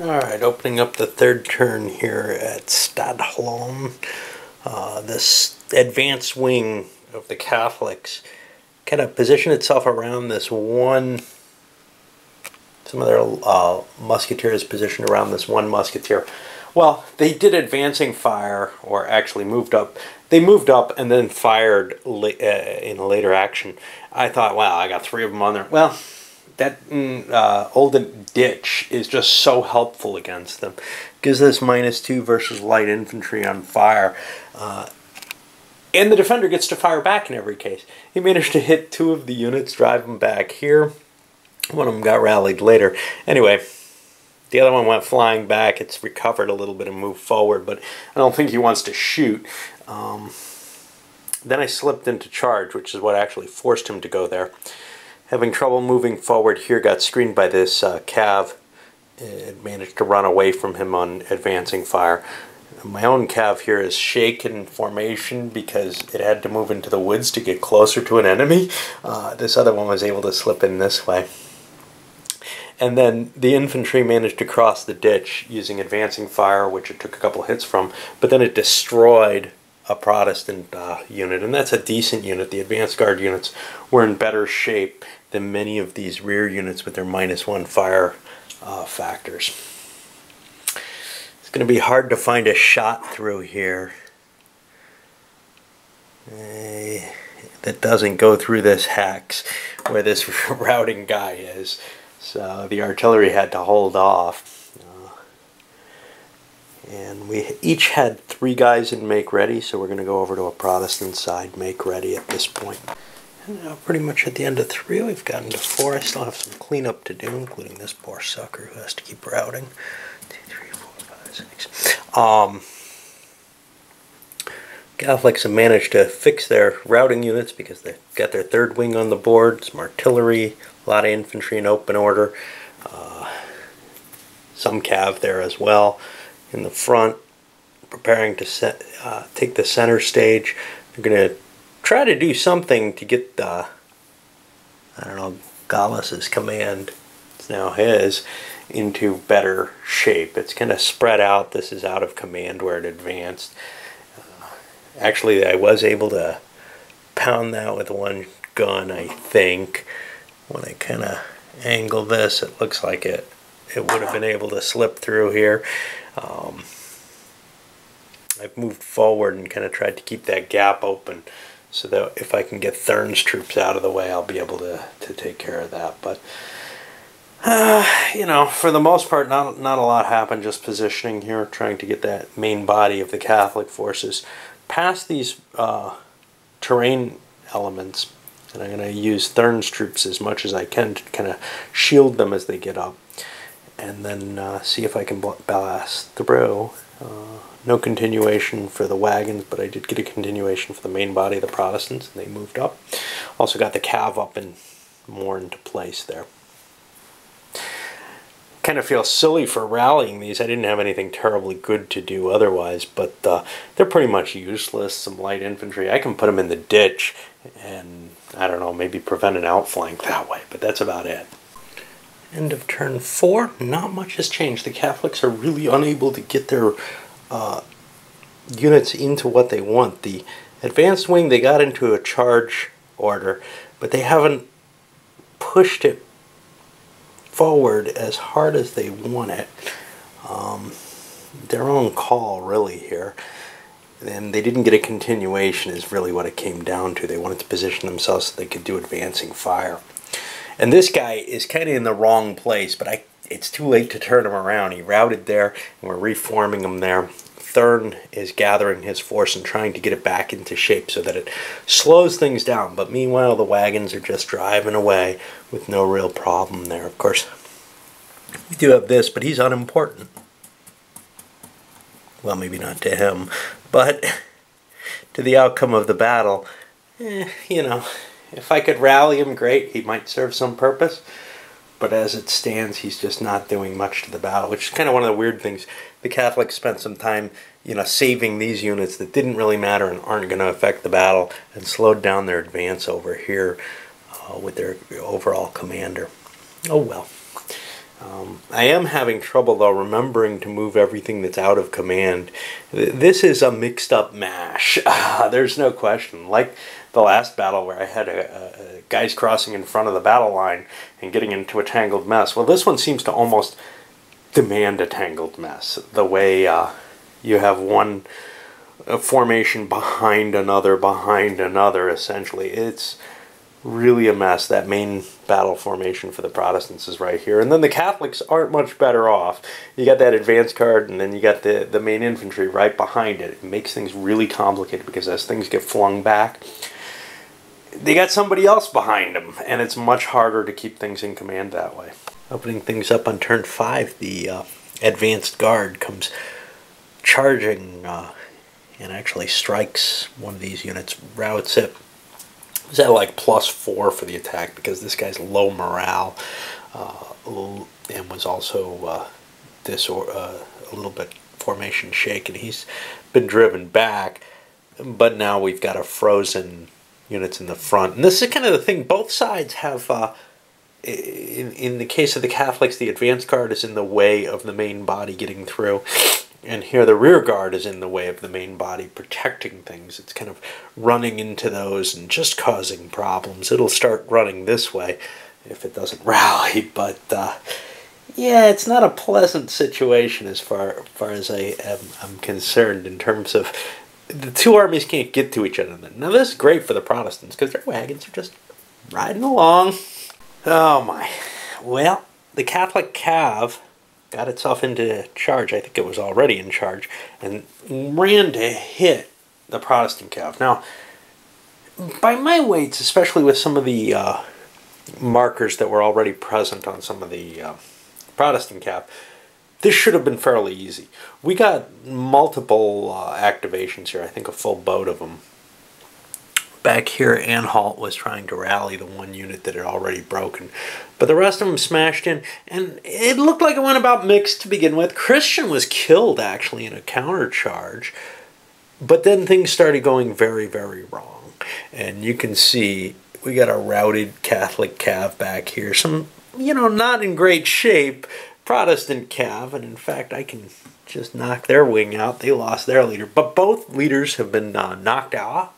Alright, opening up the third turn here at Stadtlohn. This advanced wing of the Catholics kind of positioned itself around this one. Some of their musketeers positioned around this one musketeer. Well, they did advancing fire, or actually moved up. They moved up and then fired in a later action. I thought, wow, I got 3 of them on there. Well, that old ditch is just so helpful against them. Gives us -2 versus light infantry on fire. And the defender gets to fire back in every case. He managed to hit 2 of the units, drive them back here. One of them got rallied later. Anyway, the other one went flying back. It's recovered a little bit and moved forward, but I don't think he wants to shoot. Then I slipped into charge, which is what actually forced him to go there. Having trouble moving forward here, got screened by this cav. It managed to run away from him on advancing fire. My own cav here is shaken formation because it had to move into the woods to get closer to an enemy. This other one was able to slip in this way. And then the infantry managed to cross the ditch using advancing fire, which it took a couple hits from, but then it destroyed a Protestant unit, and that's a decent unit. The advanced guard units were in better shape than many of these rear units with their -1 fire factors. It's going to be hard to find a shot through here that doesn't go through this hex where this routing guy is. So the artillery had to hold off. And we each had 3 guys in make ready, so we're going to go over to a Protestant side make ready at this point. And now pretty much at the end of 3, we've gotten to 4. I still have some cleanup to do, including this poor sucker who has to keep routing. 2, 3, 4, 5, 6. Catholics have managed to fix their routing units because they've got their 3rd wing on the board, some artillery, a lot of infantry in open order, some cav there as well. In the front, preparing to take the center stage. They're going to try to do something to get I don't know, Gallus's command, it's now his, into better shape. It's kind of spread out. This is out of command where it advanced. Actually, I was able to pound that with 1 gun, I think. When I kind of angle this, it looks like it would have been able to slip through here. I've moved forward and kind of tried to keep that gap open so that if I can get Thurn's troops out of the way, I'll be able to take care of that. But, you know, for the most part, not a lot happened, just positioning here, trying to get that main body of the Catholic forces past these terrain elements. And I'm going to use Thurn's troops as much as I can to kind of shield them as they get up. And then see if I can blast through. No continuation for the wagons, but I did get a continuation for the main body of the Protestants, and they moved up. Also got the cav up and more into place there. Kind of feel silly for rallying these. I didn't have anything terribly good to do otherwise, but they're pretty much useless. Some light infantry. I can put them in the ditch and, I don't know, maybe prevent an outflank that way, but that's about it. End of turn 4, not much has changed. The Catholics are really unable to get their units into what they want. The advanced wing, they got into a charge order, but they haven't pushed it forward as hard as they want it. Their own call, really, here. And they didn't get a continuation is really what it came down to. They wanted to position themselves so they could do advancing fire. And this guy is kind of in the wrong place, but it's too late to turn him around. He routed there, and we're reforming him there. Thurn is gathering his force and trying to get it back into shape so that it slows things down. But meanwhile, the wagons are just driving away with no real problem there. Of course, we do have this, but he's unimportant. Well, maybe not to him, but to the outcome of the battle, you know. If I could rally him, great, he might serve some purpose. But as it stands, he's just not doing much to the battle, which is kind of one of the weird things. The Catholics spent some time, you know, saving these units that didn't really matter and aren't going to affect the battle, and slowed down their advance over here with their overall commander. Oh well. I am having trouble, though, remembering to move everything that's out of command. This is a mixed-up mash. There's no question. Like the last battle where I had guys crossing in front of the battle line and getting into a tangled mess. Well, this one seems to almost demand a tangled mess. The way you have one formation behind another, essentially. It's really a mess. That main battle formation for the Protestants is right here. And then the Catholics aren't much better off. You got that advance card, and then you got the main infantry right behind it. It makes things really complicated because as things get flung back, they got somebody else behind them, and it's much harder to keep things in command that way. Opening things up on turn 5, the advanced guard comes charging and actually strikes one of these units, routs it. Is that like +4 for the attack because this guy's low morale and was also a little bit formation shaken. He's been driven back, but now we've got a frozen units in the front. And this is kind of the thing. Both sides have, in the case of the Catholics, the advance guard is in the way of the main body getting through. And here the rear guard is in the way of the main body protecting things. It's kind of running into those and just causing problems. It'll start running this way if it doesn't rally. But yeah, it's not a pleasant situation as far as I'm concerned in terms of the two armies can't get to each other. Now this is great for the Protestants because their wagons are just riding along. Oh my. Well, the Catholic cav got itself into charge. I think it was already in charge, and ran to hit the Protestant cav. Now, by my weights, especially with some of the markers that were already present on some of the Protestant cav, this should have been fairly easy. We got multiple activations here, I think a full boat of them. Back here, Anhalt was trying to rally the one unit that had already broken. But the rest of them smashed in, and it looked like it went about mixed to begin with. Christian was killed, actually, in a countercharge. But then things started going very, very wrong. And you can see we got a routed Catholic cav back here. Some, not in great shape Protestant cav. And in fact, I can just knock their wing out. They lost their leader. But both leaders have been knocked out.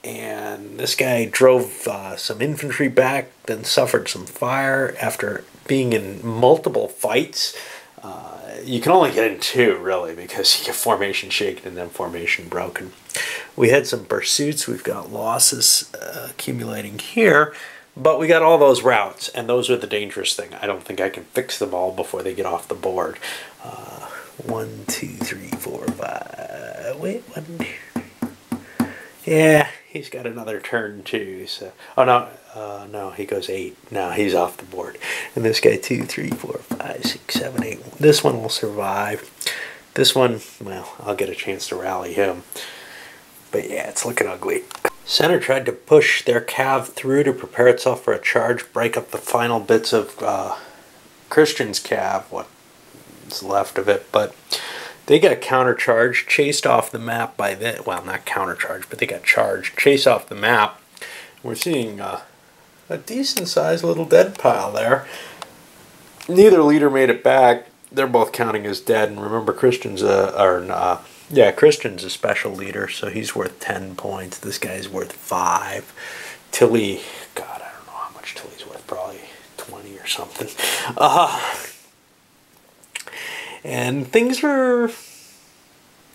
And this guy drove some infantry back, then suffered some fire after being in multiple fights. You can only get in 2, really, because you get formation shaken and then formation broken. We had some pursuits. We've got losses accumulating here, but we got all those routes, and those are the dangerous thing. I don't think I can fix them all before they get off the board. 1, 2, 3, 4, 5. Wait, 1. Yeah. He's got another turn too. So, oh no, no, he goes 8. Now he's off the board. And this guy 2, 3, 4, 5, 6, 7, 8. This one will survive. This one, well, I'll get a chance to rally him. But yeah, it's looking ugly. Center tried to push their cav through to prepare itself for a charge, break up the final bits of Christian's cav, what's left of it, but they got countercharged, chased off the map by the, well, not countercharged, but they got charged, chased off the map. We're seeing a decent-sized little dead pile there. Neither leader made it back. They're both counting as dead. And remember, Christian's Christian's a special leader, so he's worth 10 points. This guy's worth 5. Tilly, God, I don't know how much Tilly's worth. Probably 20 or something. And things were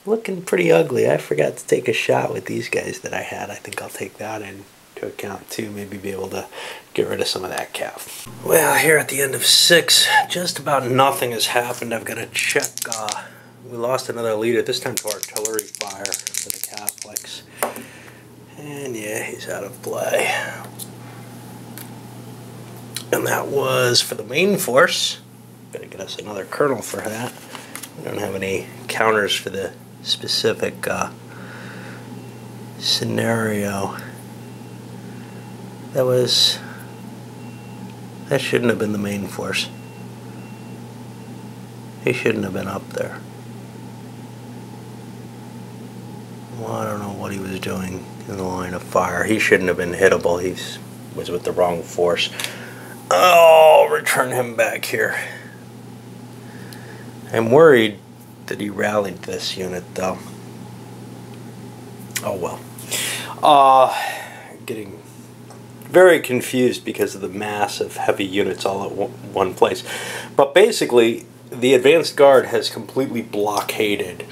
looking pretty ugly. I forgot to take a shot with these guys that I had. I think I'll take that into account too. Maybe be able to get rid of some of that cav. Well, here at the end of 6, just about nothing has happened. I've got to check. We lost another leader, this time to artillery fire for the Catholics. And yeah, he's out of play. And that was for the main force. Gotta get us another colonel for that. We don't have any counters for the specific scenario. That shouldn't have been the main force. He shouldn't have been up there. Well, I don't know what he was doing in the line of fire. He shouldn't have been hittable. He was with the wrong force. Oh, return him back here. I'm worried that he rallied this unit though. Oh well. Getting very confused because of the mass of heavy units all at one place. But basically, the advanced guard has completely blockaded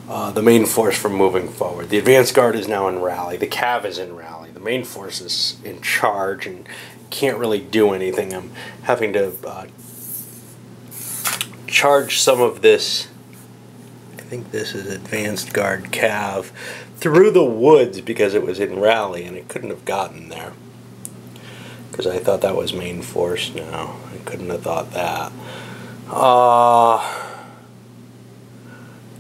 the main force from moving forward. The advanced guard is now in rally. The cav is in rally. The main force is in charge and can't really do anything. I'm having to charge some of this, I think this is advanced guard cav, through the woods because it was in rally and it couldn't have gotten there. Because I thought that was main force. No, I couldn't have thought that.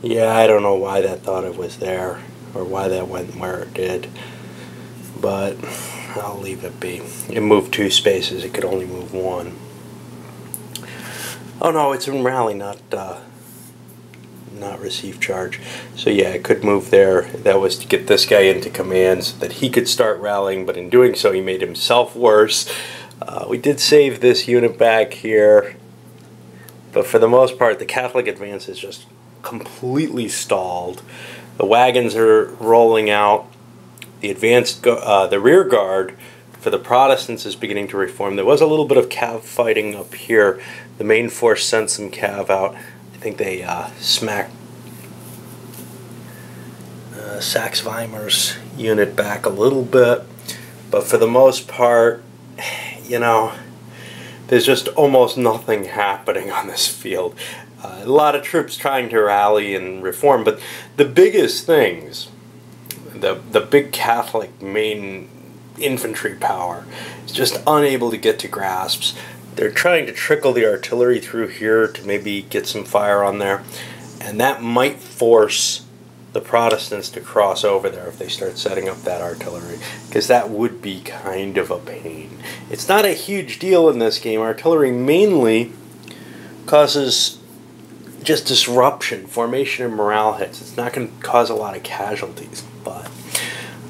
Yeah, I don't know why that thought it was there, or why that went where it did. But I'll leave it be. It moved 2 spaces, it could only move 1. Oh no, it's in rally, not receive charge. So yeah, it could move there. That was to get this guy into command so that he could start rallying, but in doing so he made himself worse. We did save this unit back here, but for the most part the Catholic advance is just completely stalled. The wagons are rolling out. The the rear guard for the Protestants is beginning to reform. There was a little bit of cav fighting up here. The main force sent some cav out. I think they smacked Saxe-Weimar's unit back a little bit, but for the most part, you know, there's just almost nothing happening on this field. A lot of troops trying to rally and reform, but the biggest things, the big Catholic main infantry power is just unable to get to grasps. They're trying to trickle the artillery through here to maybe get some fire on there, and that might force the Protestants to cross over there if they start setting up that artillery, because that would be kind of a pain. It's not a huge deal in this game. Artillery mainly causes just disruption, formation, and morale hits. It's not going to cause a lot of casualties, but,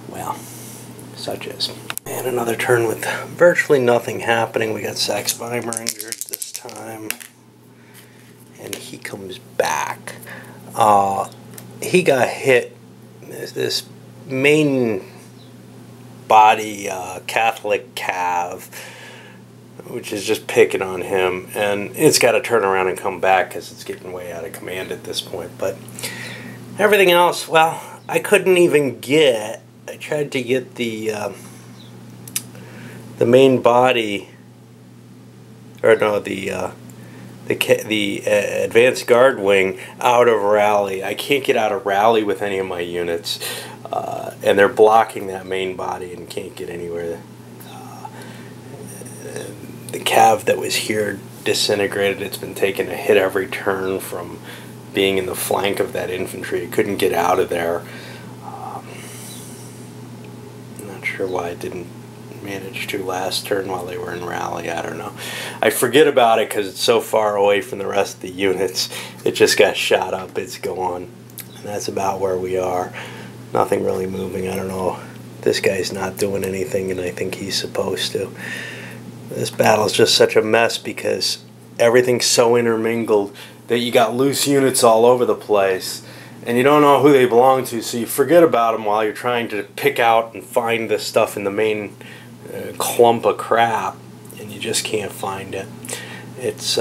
well, such is. And another turn with virtually nothing happening. We got Saxe-Weimar injured this time, and he comes back. He got hit. This main body Catholic cav, which is just picking on him, and it's got to turn around and come back because it's getting way out of command at this point. But everything else, well, I couldn't even get. I tried to get the main body, or no, the advanced guard wing out of rally. I can't get out of rally with any of my units, and they're blocking that main body and can't get anywhere. The cav that was here disintegrated. It's been taking a hit every turn from being in the flank of that infantry. It couldn't get out of there. I'm not sure why it didn't manage to last turn while they were in rally. I don't know. I forget about it because it's so far away from the rest of the units. It just got shot up. It's gone. And that's about where we are. Nothing really moving. I don't know. This guy's not doing anything, and I think he's supposed to. This battle is just such a mess because everything's so intermingled that you got loose units all over the place, and you don't know who they belong to, so you forget about them while you're trying to pick out and find the stuff in the main clump of crap, and you just can't find it. It's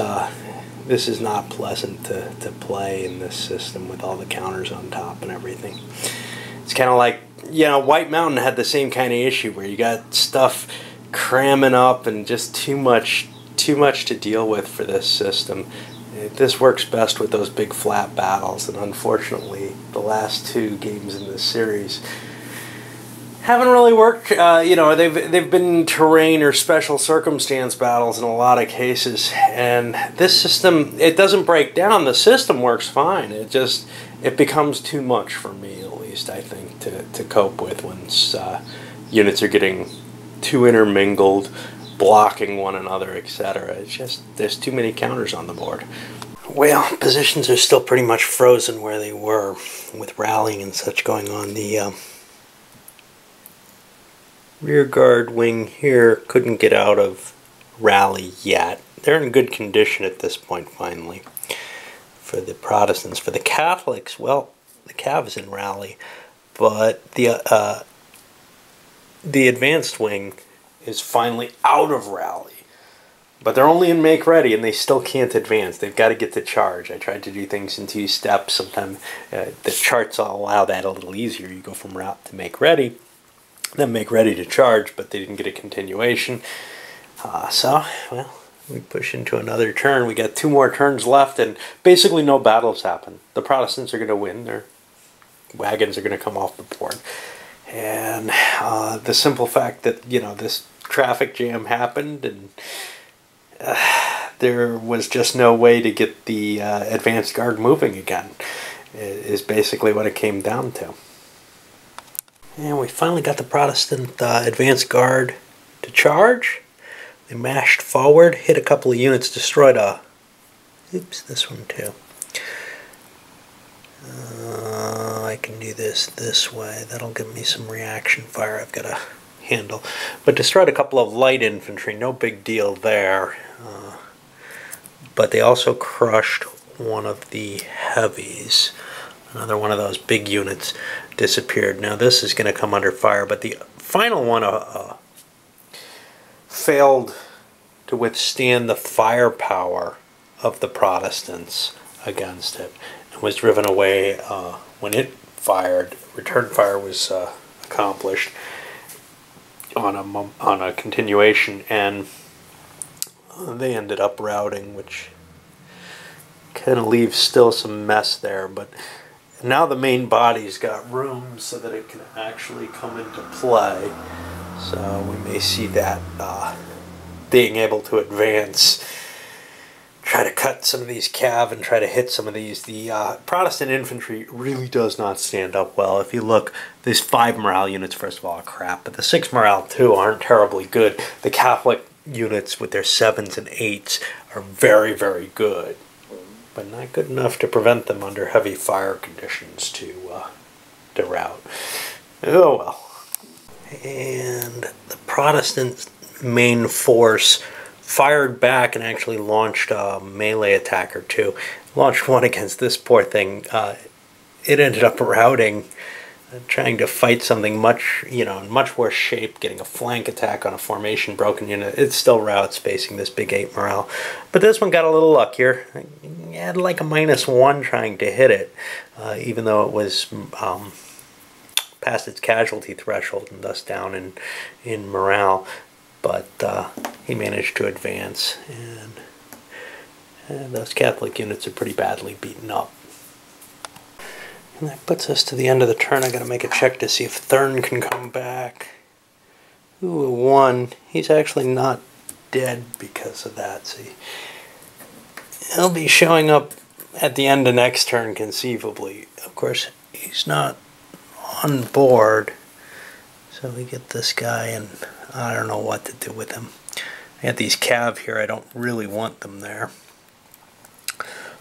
this is not pleasant to play in this system with all the counters on top and everything. It's kind of like, you know, White Mountain had the same kind of issue where you got stuff cramming up and just too much to deal with for this system. This works best with those big flat battles, and unfortunately the last 2 games in this series haven't really worked. You know, they've been terrain or special circumstance battles in a lot of cases, and this system, it doesn't break down. The system works fine. It becomes too much for me, at least I think, to cope with once units are getting too intermingled, blocking one another, etc. It's just, there's too many counters on the board. Well, positions are still pretty much frozen where they were with rallying and such going on. The rear guard wing here couldn't get out of rally yet. They're in good condition at this point finally. for the Protestants. For the Catholics, well, the Cav's in rally, but the advanced wing is finally out of rally. But they're only in make ready, and they still can't advance. They've got to get to charge. I tried to do things in 2 steps. Sometimes the charts allow that a little easier. You go from route to make ready, then make ready to charge, but they didn't get a continuation. So, well, we push into another turn. We got 2 more turns left, and basically no battles happen. The Protestants are going to win. Their wagons are going to come off the board. And the simple fact that, you know, this traffic jam happened, and there was just no way to get the advanced guard moving again, is basically what it came down to. And we finally got the Protestant advanced guard to charge. They mashed forward, hit a couple of units, destroyed this one too. I can do this way. That'll give me some reaction fire I've got to handle. But destroyed a couple of light infantry, no big deal there. But they also crushed one of the heavies. Another one of those big units disappeared. Now this is going to come under fire, but the final one failed to withstand the firepower of the Protestants against it, and was driven away when it fired. Return fire was accomplished on a continuation, and they ended up routing, which kind of leaves still some mess there. But now the main body's got room so that it can actually come into play. So we may see that being able to advance, try to cut some of these cav and try to hit some of these. The Protestant infantry really does not stand up well. If you look, these 5 morale units, first of all, are crap, but the 6 morale too aren't terribly good. The Catholic units with their 7s and 8s are very, very good, but not good enough to prevent them under heavy fire conditions to rout. Oh well. And the Protestant main force fired back and actually launched a melee attack or 2. Launched one against this poor thing. It ended up routing, trying to fight something much, in much worse shape, getting a flank attack on a formation broken unit. It still routs facing this big 8 morale. But this one got a little luckier. It had like a -1 trying to hit it, even though it was past its casualty threshold and thus down in morale. But he managed to advance, and those Catholic units are pretty badly beaten up. And that puts us to the end of the turn. I got to make a check to see if Thurn can come back. Ooh, 1. He's actually not dead because of that. See, he'll be showing up at the end of next turn, conceivably. Of course, he's not on board, so we get this guy, and I don't know what to do with him. I got these cav here. I don't really want them there,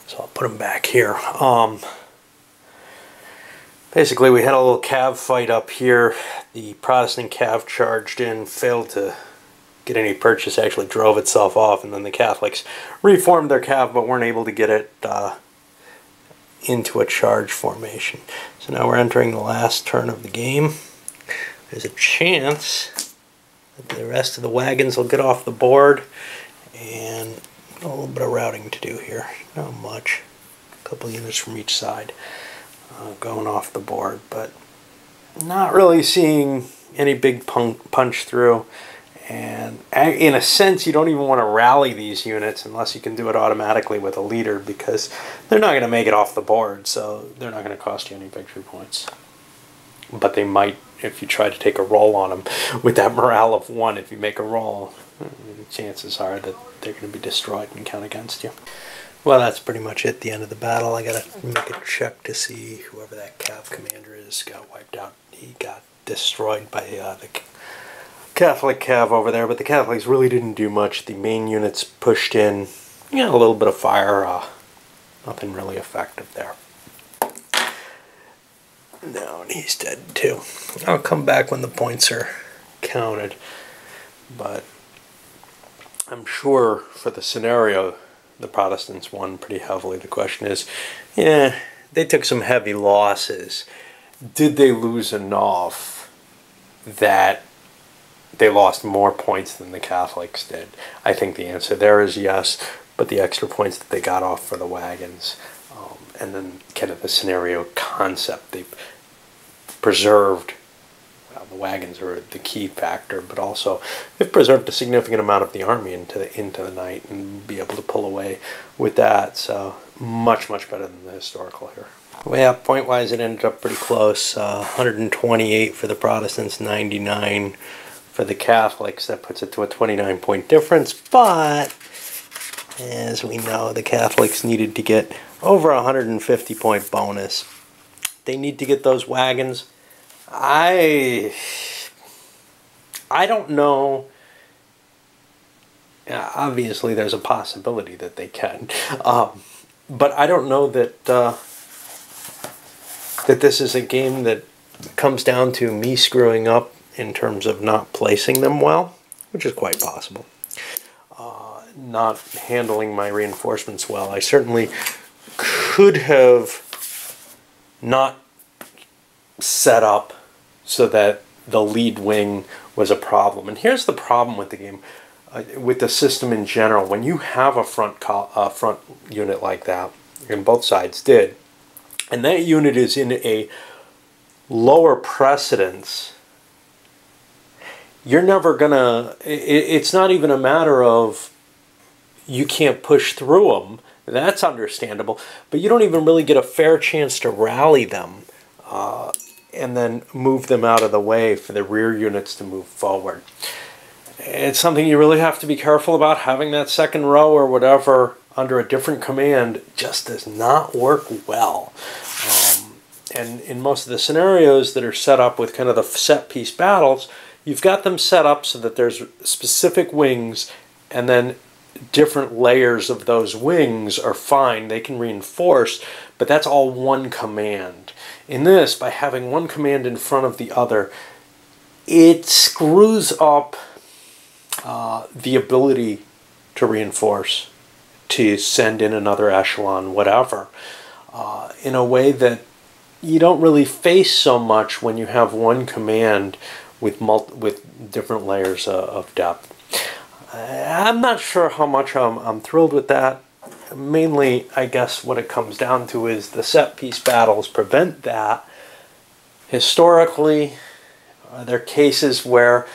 so I'll put them back here. Basically, we had a little cav fight up here. The Protestant cav charged in, failed to get any purchase, actually drove itself off, and then the Catholics reformed their cav but weren't able to get it into a charge formation. So now we're entering the last turn of the game. There's a chance that the rest of the wagons will get off the board, and a little bit of routing to do here. Not much. A couple units from each side going off the board, but not really seeing any big punch through. And in a sense, you don't even want to rally these units unless you can do it automatically with a leader, because they're not going to make it off the board, so they're not going to cost you any victory points. But they might if you try to take a roll on them with that morale of 1. If you make a roll, the chances are that they're going to be destroyed and count against you. Well, that's pretty much it, the end of the battle. I got to make a check to see whoever that Cav commander is got wiped out. He got destroyed by the Catholic Cav over there, but the Catholics really didn't do much. The main units pushed in, a little bit of fire, nothing really effective there. No, and he's dead too. I'll come back when the points are counted, but I'm sure for the scenario the Protestants won pretty heavily. The question is, yeah, they took some heavy losses. Did they lose enough that they lost more points than the Catholics did? I think the answer there is yes, but the extra points that they got off for the wagons, and then kind of the scenario concept, they preserved, well, the wagons are the key factor, but also they've preserved a significant amount of the army into the night and be able to pull away with that. So much better than the historical here. Well, point-wise, it ended up pretty close. 128 for the Protestants, 99 for the Catholics. That puts it to a 29-point difference, but as we know, the Catholics needed to get over a 150-point bonus. They need to get those wagons. I don't know. Obviously, there's a possibility that they can, but I don't know that that this is a game that comes down to me screwing up in terms of not placing them well, which is quite possible. Not handling my reinforcements well. I certainly could have not set up so that the lead wing was a problem. And here's the problem with the game, with the system in general. When you have a front unit like that, and both sides did, and that unit is in a lower precedence, you're never gonna, it's not even a matter of you can't push through them. That's understandable, but you don't even really get a fair chance to rally them and then move them out of the way for the rear units to move forward. It's something you really have to be careful about. Having that second row or whatever under a different command just does not work well. And in most of the scenarios that are set up with kind of the set-piece battles, you've got them set up so that there's specific wings, and then different layers of those wings are fine. They can reinforce, but that's all one command. In this, by having one command in front of the other, it screws up the ability to reinforce, to send in another echelon, whatever, in a way that you don't really face so much when you have one command with different layers of depth. I'm not sure how much I'm thrilled with that. Mainly, I guess what it comes down to is the set-piece battles prevent that. Historically, there are cases where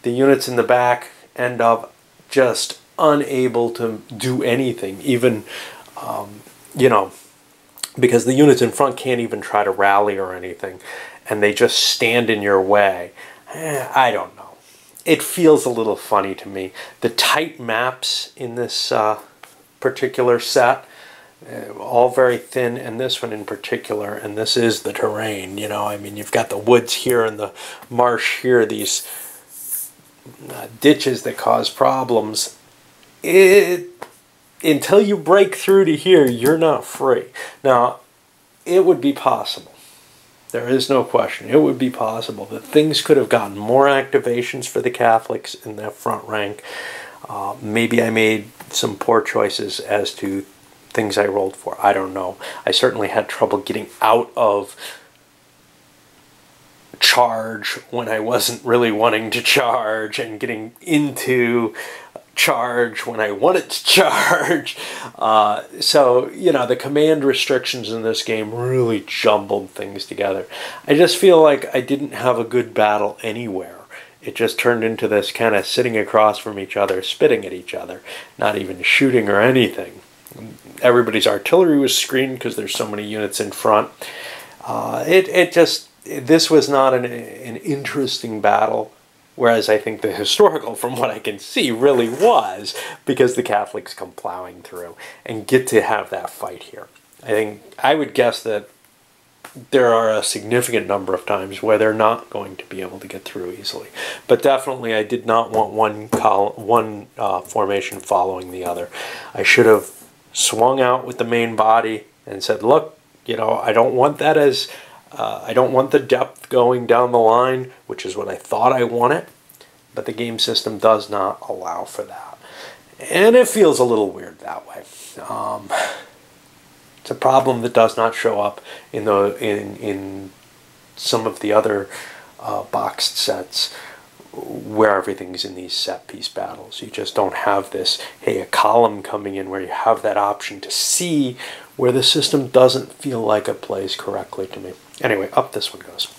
the units in the back end up just unable to do anything, even, you know, because the units in front can't even try to rally or anything, and they just stand in your way. I don't know. It feels a little funny to me. The tight maps in this particular set, all very thin, and this one in particular, and this is the terrain, you know, I mean, you've got the woods here and the marsh here, these ditches that cause problems. Until you break through to here, you're not free. Now, it would be possible. There is no question. It would be possible that things could have gotten more activations for the Catholics in that front rank. Maybe I made some poor choices as to things I rolled for. I don't know. I certainly had trouble getting out of charge when I wasn't really wanting to charge, and getting into charge when I wanted to charge. So, you know, the command restrictions in this game really jumbled things together. I just feel like I didn't have a good battle anywhere. It just turned into this kind of sitting across from each other, spitting at each other, not even shooting or anything. Everybody's artillery was screened because there's so many units in front. This was not an interesting battle, whereas I think the historical, from what I can see, really was, because the Catholics come plowing through and get to have that fight here. I would guess that there are a significant number of times where they're not going to be able to get through easily. But definitely I did not want one formation following the other. I should have swung out with the main body and said, look, you know, I don't want that as... I don't want the depth going down the line, which is what I thought I wanted, but the game system does not allow for that. And it feels a little weird that way. It's a problem that does not show up in some of the other boxed sets where everything's in these set piece battles. You just don't have this, hey, a column coming in where you have that option to see where the system doesn't feel like it plays correctly to me. Anyway, up this one goes.